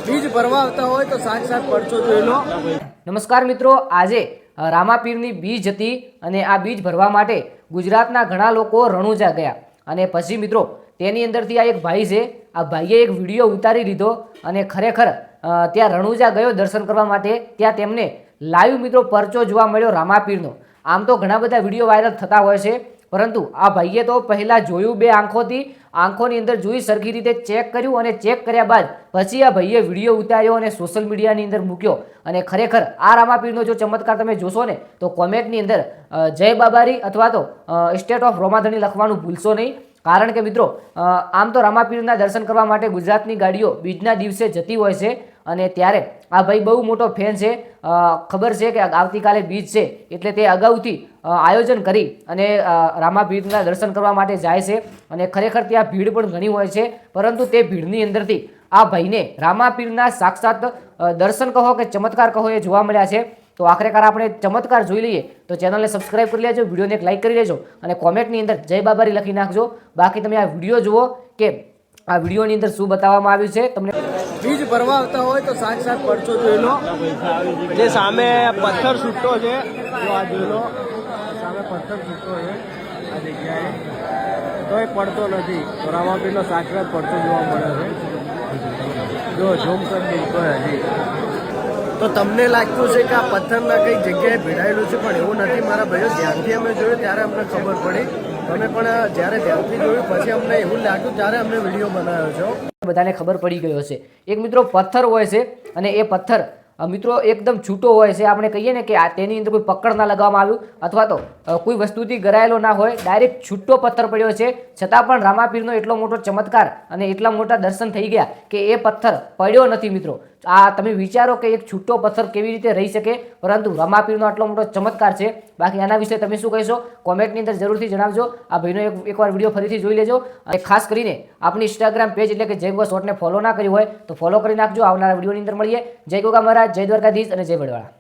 બીજ ભરવા આવતા હોય તો સાક્ષાત પરચો જોઈ લો। નમસ્કાર મિત્રો, આજે રામાપીરની બીજ હતી અને આ બીજ ભરવા માટે ગુજરાતના ઘણા લોકો રણુજા ગયા અને પછી મિત્રો તેની અંદરથી આ એક ભાઈ છે, આ ભાઈએ એક વિડીયો ઉતારી લીધો અને ખરેખર ત્યાં રણુજા ગયો દર્શન કરવા માટે। ત્યાં તેમને લાઈવ મિત્રો પરચો જોવા મળ્યો રામાપીરનો। આમ તો ઘણા બધા વિડીયો વાયરલ થતા હોય છે, પરંતુ આ ભાઈએ તો પહેલાં જોયું બે આંખોથી, આંખોની અંદર જોઈ સરખી રીતે ચેક કર્યું અને ચેક કર્યા બાદ પછી આ ભાઈએ વિડીયો ઉતાર્યો અને સોશિયલ મીડિયાની અંદર મૂક્યો। અને ખરેખર આ રામાપીરનો જો ચમત્કાર તમે જોશો ને તો કોમેન્ટની અંદર જય બાબારી અથવા તો સ્ટેટ ઓફ રોમાધણી લખવાનું ભૂલશો નહીં। કારણ કે મિત્રો આમ તો રામાપીરના દર્શન કરવા માટે ગુજરાતની ગાડીઓ બીજના દિવસે જતી હોય છે અને ત્યારે આ ભાઈ બહુ મોટો ફેન છે। ખબર છે કે આવતીકાલે બીજ છે એટલે તે અગાઉથી આયોજન કરી અને રામાપીરના દર્શન કરવા માટે જાય છે અને ખરેખર ત્યાં ભીડ પણ ઘણી હોય છે, પરંતુ તે ભીડની અંદરથી આ ભાઈને રામાપીરના સાક્ષાત દર્શન કહો કે ચમત્કાર કહો એ જોવા મળ્યા છે। તો આખરેકાર આપણે ચમત્કાર જોઈ લઈએ તો ચેનલને સબસ્ક્રાઇબ કરી લેજો, વિડીયોને એક લાઇક કરી લેજો અને કોમેન્ટની અંદર જય બાબારી લખી નાખજો। બાકી તમે આ વિડીયો જુઓ કે આ વિડીયોની અંદર શું બતાવવામાં આવ્યું છે તમને। બીજ ભરવા આવતા હોય તો સાક્ષાત પરચો જોઈ લો। જે સામે પથ્થર છૂટો છે, જો આ જોઈ લો, સામે પથ્થર છૂટો છે આ જગ્યાએ, તો એ પડતો નથી, તો રામાપીરનો સાક્ષાત પરચો જોવા મળે છે। જો ઝૂમ કરી દે તો હજી તો તમને લાગતું છે કે આ પથ્થરના કઈ જગ્યાએ ભેળાયેલું છે, પણ એવું નથી મારા ભાઈઓ। ધ્યાનથી અમે જોયું ત્યારે અમને ખબર પડી, તમે પણ જ્યારે ધ્યાનથી જોયું પછી અમને એવું લાગ્યું ત્યારે અમને વિડીયો બનાવ્યો છે। બધાને ખબર પડી ગયો હશે। એક મિત્રો પથ્થર હોય છે અને એ પથ્થર મિત્રો એકદમ છૂટો હોય છે, આપણે કહીએ ને કે તેની અંદર કોઈ પકડ ના લગાવવામાં આવ્યું અથવા તો કોઈ વસ્તુથી ગરાયેલો ના હોય, ડાયરેક્ટ છૂટો પથ્થર પડ્યો છે, છતાં પણ રામાપીરનો એટલો મોટો ચમત્કાર અને એટલા મોટા દર્શન થઈ ગયા કે એ પથ્થર પડ્યો નથી મિત્રો। આ તમે વિચારો કે એક છૂટો પથ્થર કેવી રીતે રહી શકે, પરંતુ રામાપીરનો આટલો મોટો ચમત્કાર છે। બાકી આના વિશે તમે શું કહેશો કોમેન્ટની અંદર જરૂરથી જણાવજો। આ ભાઈનો એકવાર વિડીયો ફરીથી જોઈ લેજો અને ખાસ કરીને આપણી ઇન્સ્ટાગ્રામ પેજ એટલે કે જય ગોગા શોર્ટને ફોલો ના કર્યું હોય તો ફોલો કરી નાખજો। આવનારા વિડીયોની અંદર મળીએ। જય ગોગા મહારાજ, જય દ્વારકાધીશ અને જય બળવાળા।